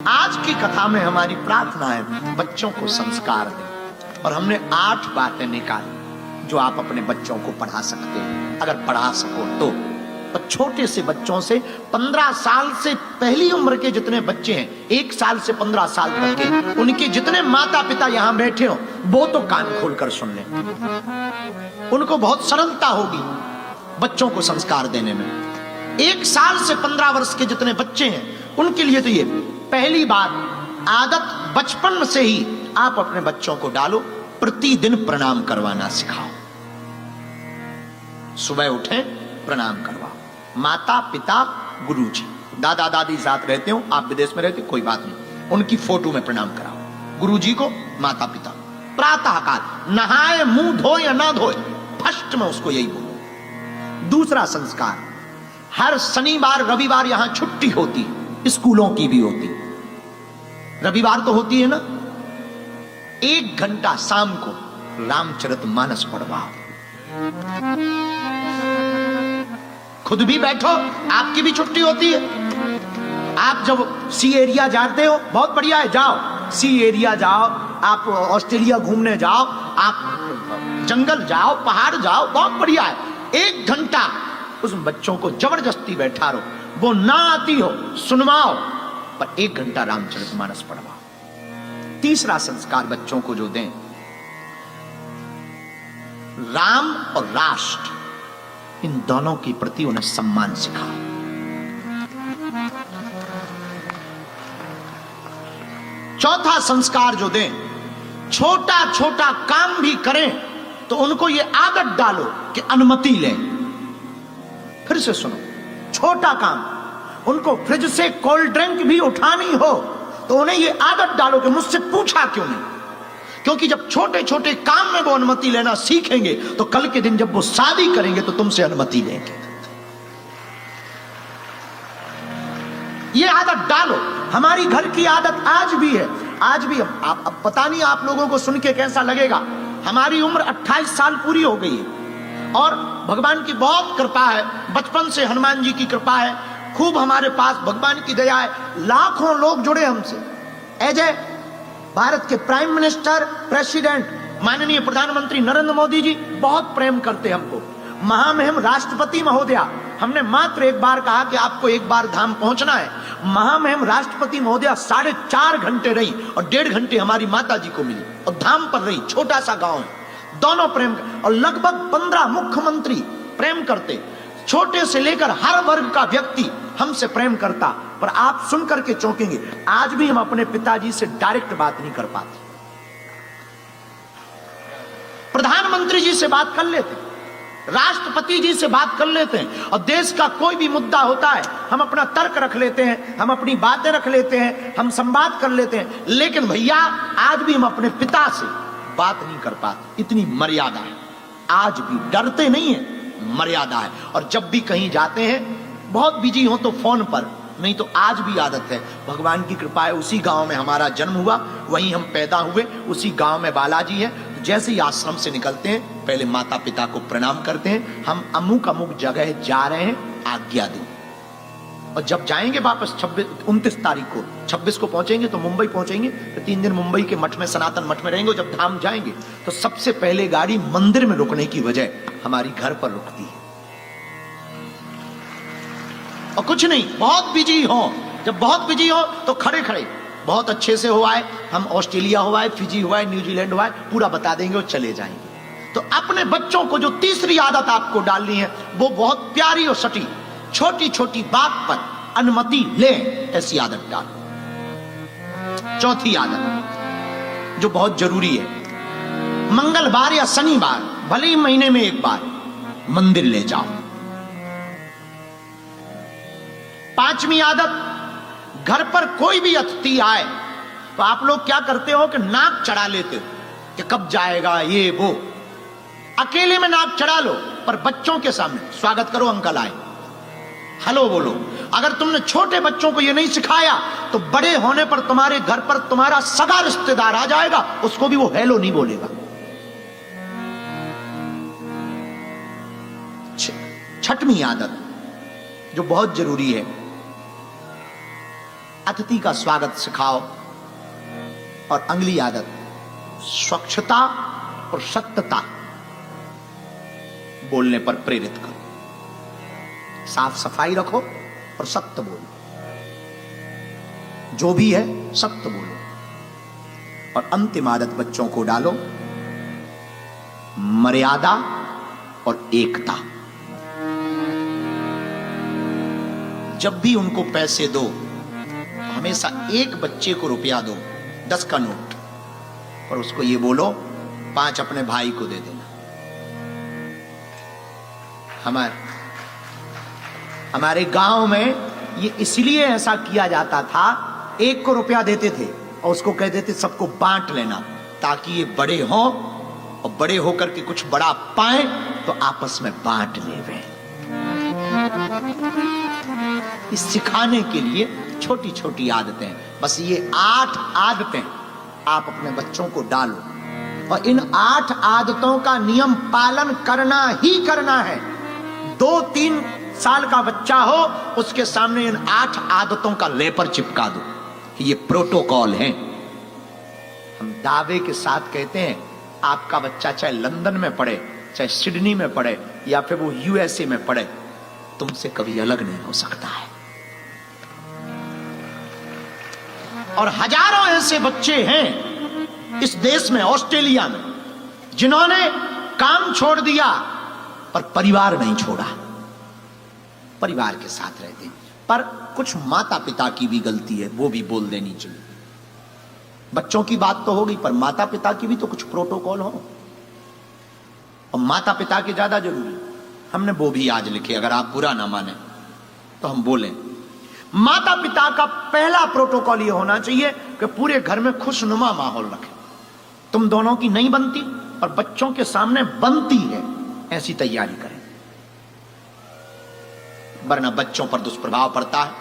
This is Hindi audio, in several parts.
आज की कथा में हमारी प्रार्थना है बच्चों को संस्कार दें, और हमने 8 बातें निकाली जो आप अपने बच्चों को पढ़ा सकते हैं, अगर पढ़ा सको तो। छोटे से बच्चों से 15 साल से पहली उम्र के जितने बच्चे हैं, 1 साल से 15 साल तक के, उनके जितने माता पिता यहां बैठे हो वो तो कान खोलकर सुन लें। उनको बहुत सरलता होगी बच्चों को संस्कार देने में। 1 साल से 15 वर्ष के जितने बच्चे हैं उनके लिए तो ये पहली बात, आदत बचपन से ही आप अपने बच्चों को डालो, प्रतिदिन प्रणाम करवाना सिखाओ। सुबह उठें प्रणाम करवाओ। माता पिता गुरुजी, दादा दादी साथ रहते हो, आप विदेश में रहते हो, कोई बात नहीं, उनकी फोटो में प्रणाम कराओ। गुरुजी को, माता पिता। प्रातः काल नहाए मुंह धोए या ना धोए, फर्स्ट में उसको यही बोलो। दूसरा संस्कार, हर शनिवार रविवार यहां छुट्टी होती है, स्कूलों की भी होती, रविवार तो होती है ना, 1 घंटा शाम को रामचरितमानस पढ़वाओ। खुद भी बैठो, आपकी भी छुट्टी होती है। आप जब सी एरिया जाते हो, बहुत बढ़िया है, जाओ सी एरिया जाओ, आप ऑस्ट्रेलिया घूमने जाओ, आप जंगल जाओ, पहाड़ जाओ, बहुत बढ़िया है। 1 घंटा उस बच्चों को जबरदस्ती बैठा रहो, वो ना आती हो सुनवाओ, पर 1 घंटा रामचरितमानस पढ़वाओ। तीसरा संस्कार बच्चों को जो दें, राम और राष्ट्र, इन दोनों के प्रति उन्हें सम्मान सिखाओ। चौथा संस्कार जो दें, छोटा छोटा काम भी करें तो उनको ये आदत डालो कि अनुमति लें। फिर से सुनो, छोटा काम, उनको फ्रिज से कोल्ड ड्रिंक भी उठानी हो तो उन्हें ये आदत डालो कि मुझसे पूछा क्यों नहीं, क्योंकि जब छोटे छोटे काम में वो अनुमति लेना सीखेंगे तो कल के दिन जब वो शादी करेंगे तो तुमसे अनुमति लेंगे। ये आदत डालो। हमारी घर की आदत आज भी है, आज भी अब पता नहीं आप लोगों को सुन के कैसा लगेगा, हमारी उम्र 28 साल पूरी हो गई है और भगवान की बहुत कृपा है, बचपन से हनुमान जी की कृपा है, खूब हमारे पास भगवान की दया है, लाखों लोग जुड़े हमसे। अजय, भारत के प्राइम मिनिस्टर, प्रेसिडेंट, माननीय प्रधानमंत्री नरेंद्र मोदी जी बहुत प्रेम करते हमको। महामहिम राष्ट्रपति महोदया, हमने मात्र 1 बार कहा कि आपको 1 बार धाम पहुंचना है, महामहिम राष्ट्रपति महोदया 4.5 घंटे रही और 1.5 घंटे हमारी माता जी को मिली और धाम पर रही। छोटा सा गांव है, दोनों प्रेम, और लगभग 15 मुख्यमंत्री प्रेम करते। छोटे से लेकर हर वर्ग का व्यक्ति हमसे प्रेम करता, पर आप सुनकर के चौंकेंगे, आज भी हम अपने पिताजी से डायरेक्ट बात नहीं कर पाते। प्रधानमंत्री जी से बात कर लेते, राष्ट्रपति जी से बात कर लेते हैं, और देश का कोई भी मुद्दा होता है हम अपना तर्क रख लेते हैं, हम अपनी बातें रख लेते हैं, हम संवाद कर लेते हैं, लेकिन भैया आज भी हम अपने पिता से बात नहीं कर पाते। इतनी मर्यादा है, आज भी डरते नहीं है, मर्यादा है। और जब भी कहीं जाते हैं, बहुत बिजी हो तो फोन पर, नहीं तो आज भी आदत है। भगवान की कृपा है, उसी गांव में हमारा जन्म हुआ, वहीं हम पैदा हुए, उसी गांव में बालाजी है। तो जैसे ही आश्रम से निकलते हैं पहले माता पिता को प्रणाम करते हैं, हम अमुक अमुक जगह जा रहे हैं, आज्ञा दो। और जब जाएंगे वापस 29 तारीख को, 26 को पहुंचेंगे तो मुंबई पहुंचेंगे, तो 3 दिन मुंबई के मठ में, सनातन मठ में रहेंगे। जब धाम जाएंगे तो सबसे पहले गाड़ी मंदिर में रुकने की वजह हमारी घर पर रुकती है। और कुछ नहीं, बहुत बिजी हो, जब बहुत बिजी हो तो खड़े खड़े बहुत अच्छे से हो आए, हम ऑस्ट्रेलिया हो आए, फिजी हो आए, न्यूजीलैंड हो आए, पूरा बता देंगे और चले जाएंगे। तो अपने बच्चों को जो तीसरी आदत आपको डालनी है वो बहुत प्यारी और सटी, छोटी छोटी बात पर अनुमति ले, ऐसी आदत डालो। चौथी आदत जो बहुत जरूरी है, मंगलवार या शनिवार, भले ही महीने में 1 बार मंदिर ले जाओ। 5वीं आदत, घर पर कोई भी अतिथि आए तो आप लोग क्या करते हो कि नाक चढ़ा लेते हो कि कब जाएगा ये वो। अकेले में नाक चढ़ा लो, पर बच्चों के सामने स्वागत करो, अंकल आए, हेलो बोलो। अगर तुमने छोटे बच्चों को ये नहीं सिखाया तो बड़े होने पर तुम्हारे घर पर तुम्हारा सगा रिश्तेदार आ जाएगा, उसको भी वो हेलो नहीं बोलेगा। 6वीं आदत जो बहुत जरूरी है, अतिथि का स्वागत सिखाओ। और अगली आदत, स्वच्छता और सत्यता बोलने पर प्रेरित करो। साफ सफाई रखो और सत्य बोलो, जो भी है सत्य बोलो। और अंतिम आदत बच्चों को डालो, मर्यादा और एकता। जब भी उनको पैसे दो तो हमेशा एक बच्चे को रुपया दो, 10 का नोट, और उसको ये बोलो 5 अपने भाई को दे देना। हमारे गांव में ये इसलिए ऐसा किया जाता था, एक को रुपया देते थे और उसको कहते थे सबको बांट लेना, ताकि ये बड़े हों और बड़े होकर के कुछ बड़ा पाए तो आपस में बांट लेवे। इस सिखाने के लिए छोटी छोटी आदतें, बस ये 8 आदतें आप अपने बच्चों को डालो, और इन 8 आदतों का नियम पालन करना ही करना है। 2-3 साल का बच्चा हो, उसके सामने इन 8 आदतों का लेपर चिपका दो। ये प्रोटोकॉल है। हम दावे के साथ कहते हैं, आपका बच्चा चाहे लंदन में पढ़े, चाहे सिडनी में पढ़े, या फिर वो यूएसए में पढ़े, तुमसे कभी अलग नहीं हो सकता है। और हजारों ऐसे बच्चे हैं इस देश में, ऑस्ट्रेलिया में, जिन्होंने काम छोड़ दिया पर परिवार नहीं छोड़ा, परिवार के साथ रहते हैं। पर कुछ माता पिता की भी गलती है, वो भी बोल देनी चाहिए। बच्चों की बात तो होगी, पर माता पिता की भी तो कुछ प्रोटोकॉल हो, और माता पिता के ज्यादा जरूरी। हमने वो भी आज लिखे, अगर आप बुरा ना माने तो हम बोलें। माता पिता का पहला प्रोटोकॉल ये होना चाहिए कि पूरे घर में खुशनुमा माहौल रखें। तुम दोनों की नहीं बनती और बच्चों के सामने बनती है, ऐसी तैयारी करें, वरना बच्चों पर दुष्प्रभाव पड़ता है।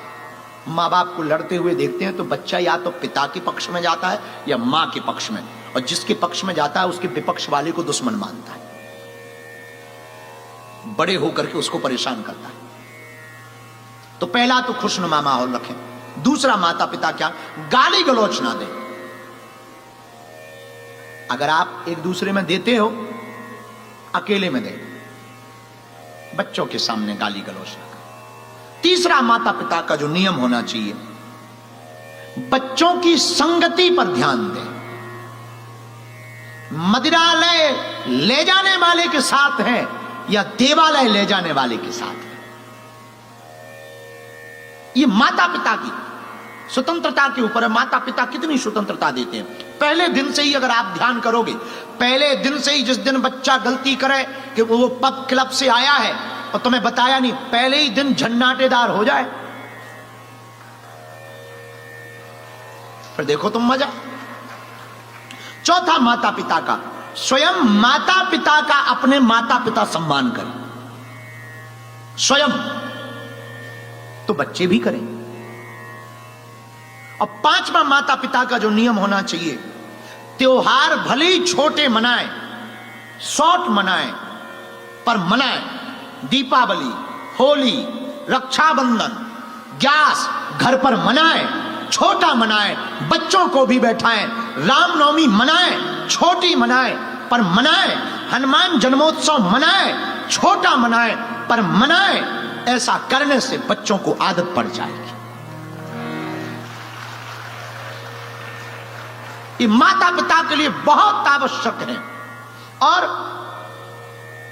माँ बाप को लड़ते हुए देखते हैं तो बच्चा या तो पिता के पक्ष में जाता है या माँ के पक्ष में, और जिसके पक्ष में जाता है उसके विपक्ष वाले को दुश्मन मानता है, बड़े होकर के उसको परेशान करता है। तो पहला तो खुशनुमा माहौल रखें। दूसरा, माता पिता क्या गाली गलौच ना दें। अगर आप एक दूसरे में देते हो, अकेले में दें, बच्चों के सामने गाली गलौच ना करें। तीसरा, माता पिता का जो नियम होना चाहिए, बच्चों की संगति पर ध्यान दें। मदिरालय ले जाने वाले के साथ हैं या देवालय ले जाने वाले के साथ है, ये माता पिता की स्वतंत्रता के ऊपर है। माता पिता कितनी स्वतंत्रता देते हैं। पहले दिन से ही अगर आप ध्यान करोगे, पहले दिन से ही, जिस दिन बच्चा गलती करे कि वो पब क्लब से आया है और तुम्हें बताया नहीं, पहले ही दिन झन्नाटेदार हो जाए, फिर देखो तुम मजा। चौथा, माता पिता का, स्वयं माता पिता का अपने माता पिता सम्मान करें, स्वयं, तो बच्चे भी करें। और पांचवा, माता पिता का जो नियम होना चाहिए, त्योहार भले ही छोटे मनाएं, शॉर्ट मनाएं, पर मनाएं। दीपावली, होली, रक्षाबंधन, ग्यास घर पर मनाएं, छोटा मनाएं, बच्चों को भी बैठाएं। रामनवमी मनाएं, छोटी मनाएं, पर मनाएं। हनुमान जन्मोत्सव मनाएं, छोटा मनाएं, पर मनाएं। ऐसा करने से बच्चों को आदत पड़ जाएगी। ये माता पिता के लिए बहुत आवश्यक है। और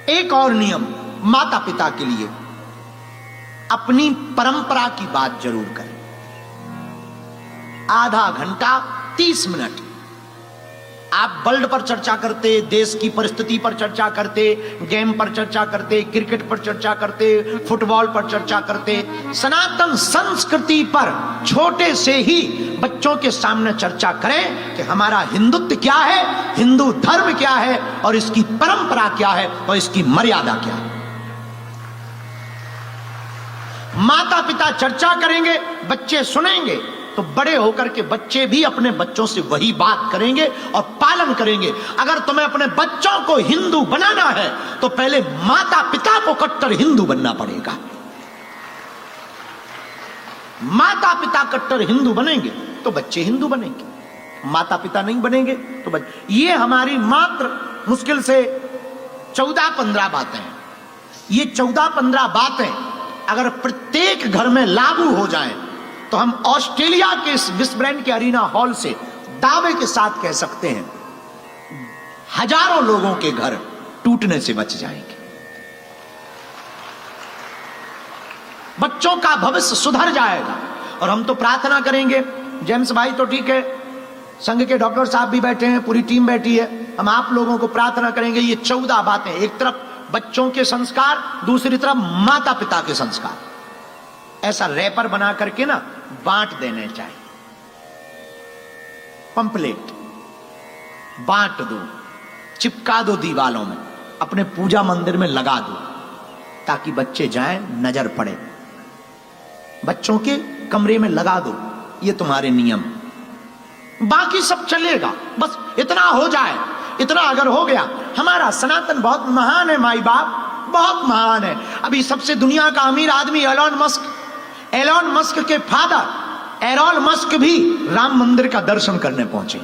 एक और नियम माता पिता के लिए, अपनी परंपरा की बात जरूर करें। आधा घंटा 30 मिनट आप वर्ल्ड पर चर्चा करते, देश की परिस्थिति पर चर्चा करते, गेम पर चर्चा करते, क्रिकेट पर चर्चा करते, फुटबॉल पर चर्चा करते, सनातन संस्कृति पर छोटे से ही बच्चों के सामने चर्चा करें कि हमारा हिंदुत्व क्या है, हिंदू धर्म क्या है, और इसकी परंपरा क्या है, और इसकी मर्यादा क्या है। माता पिता चर्चा करेंगे, बच्चे सुनेंगे, तो बड़े होकर के बच्चे भी अपने बच्चों से वही बात करेंगे और पालन करेंगे। अगर तुम्हें अपने बच्चों को हिंदू बनाना है तो पहले माता पिता को कट्टर हिंदू बनना पड़ेगा। माता पिता कट्टर हिंदू बनेंगे तो बच्चे हिंदू बनेंगे, माता पिता नहीं बनेंगे तो बच्चे। ये हमारी मात्र मुश्किल से 14-15 बातें हैं। ये 14-15 बातें अगर प्रत्येक घर में लागू हो जाएं तो हम ऑस्ट्रेलिया के इस विश्व ब्रांड के अरीना हॉल से दावे के साथ कह सकते हैं हजारों लोगों के घर टूटने से बच जाएंगे। बच्चों का भविष्य सुधर जाएगा। और हम तो प्रार्थना करेंगे, जेम्स भाई तो ठीक है, संघ के डॉक्टर साहब भी बैठे हैं, पूरी टीम बैठी है, हम आप लोगों को प्रार्थना करेंगे ये 14 बातें, एक तरफ बच्चों के संस्कार, दूसरी तरफ माता पिता के संस्कार, ऐसा रैपर बना करके ना बांट देने चाहिए। पंपलेट बांट दो, चिपका दो दीवालों में, अपने पूजा मंदिर में लगा दो, ताकि बच्चे जाएं, नजर पड़े। बच्चों के कमरे में लगा दो, ये तुम्हारे नियम। बाकी सब चलेगा, बस इतना हो जाए। इतना अगर हो गया, हमारा सनातन बहुत महान है माई बाप, बहुत महान है। अभी सबसे दुनिया का अमीर आदमी एलोन मस्क के फादर एरोल मस्क भी राम मंदिर का दर्शन करने पहुंचे।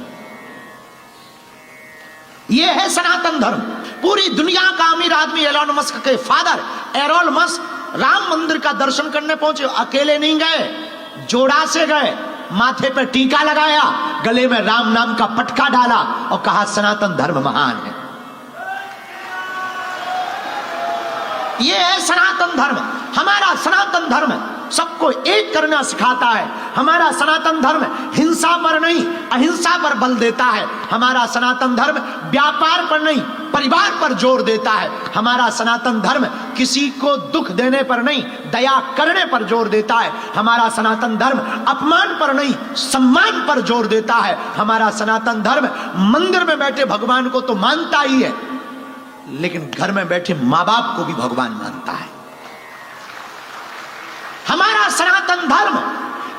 यह है सनातन धर्म। पूरी दुनिया का अमीर आदमी एलोन मस्क के फादर एरोल मस्क राम मंदिर का दर्शन करने पहुंचे। अकेले नहीं गए, जोड़ा से गए, माथे पर टीका लगाया, गले में राम नाम का पटका डाला और कहा सनातन धर्म महान है। यह है सनातन धर्म। हमारा सनातन धर्म सबको एक करना सिखाता है। हमारा सनातन धर्म हिंसा पर नहीं, अहिंसा पर बल देता है। हमारा सनातन धर्म व्यापार पर नहीं, परिवार पर जोर देता है। हमारा सनातन धर्म किसी को दुख देने पर नहीं, दया करने पर जोर देता है। हमारा सनातन धर्म अपमान पर नहीं, सम्मान पर जोर देता है। हमारा सनातन धर्म मंदिर में बैठे भगवान को तो मानता ही है, लेकिन घर में बैठे मां बाप को भी भगवान मानता है। हमारा सनातन धर्म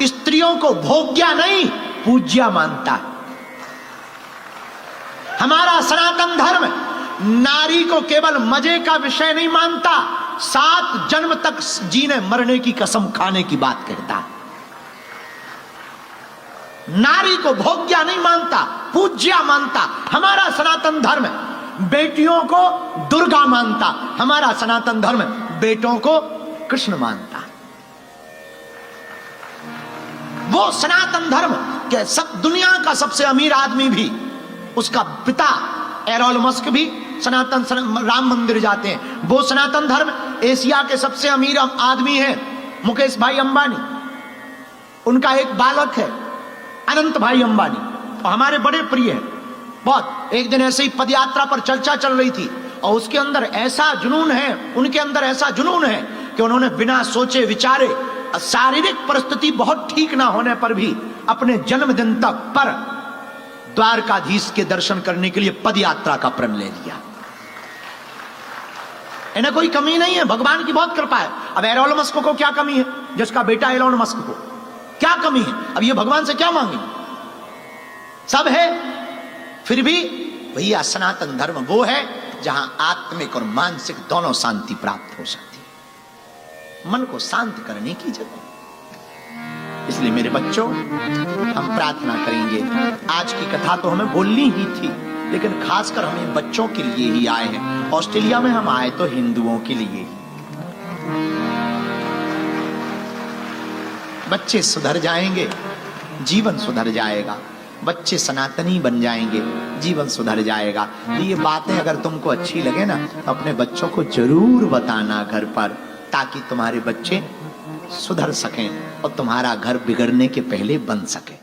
स्त्रियों को भोग्या नहीं, पूज्या मानता है। हमारा सनातन धर्म नारी को केवल मजे का विषय नहीं मानता, 7 जन्म तक जीने मरने की कसम खाने की बात कहता है। नारी को भोग्या नहीं मानता, पूज्या मानता। हमारा सनातन धर्म बेटियों को दुर्गा मानता, हमारा सनातन धर्म बेटों को कृष्ण मानता। वो सनातन धर्म के सब दुनिया का सबसे अमीर आदमी भी, उसका पिता एरोल मस्क भी सनातन राम मंदिर जाते हैं। वो सनातन धर्म एशिया के सबसे अमीर आदमी हैं मुकेश भाई अंबानी, उनका एक बालक है अनंत भाई अंबानी, और हमारे बड़े प्रिय हैं बहुत। एक दिन ऐसे ही पदयात्रा पर चर्चा चल रही थी और उसके अंदर ऐसा जुनून है, उनके अंदर ऐसा जुनून है कि उन्होंने बिना सोचे विचारे, शारीरिक परिस्थिति बहुत ठीक ना होने पर भी अपने जन्मदिन तक पर द्वारकाधीश के दर्शन करने के लिए पदयात्रा का प्रण ले लिया। इन्हें कोई कमी नहीं है, भगवान की बहुत कृपा है। अब एलोन मस्क को क्या कमी है, जिसका बेटा एलोन मस्क को क्या कमी है? अब ये भगवान से क्या मांगे? सब है। फिर भी भैया सनातन धर्म वो है जहां आत्मिक और मानसिक दोनों शांति प्राप्त हो सकती है, मन को शांत करने की जगह। इसलिए मेरे बच्चों, हम प्रार्थना करेंगे। आज की कथा तो हमें बोलनी ही थी, लेकिन खासकर हम इन बच्चों के लिए ही आए हैं। ऑस्ट्रेलिया में हम आए तो हिंदुओं के लिए ही। बच्चे सुधर जाएंगे, जीवन सुधर जाएगा। बच्चे सनातनी बन जाएंगे, जीवन सुधर जाएगा। ये बातें अगर तुमको अच्छी लगे ना, अपने बच्चों को जरूर बताना घर पर, ताकि तुम्हारे बच्चे सुधर सकें और तुम्हारा घर बिगड़ने के पहले बन सके।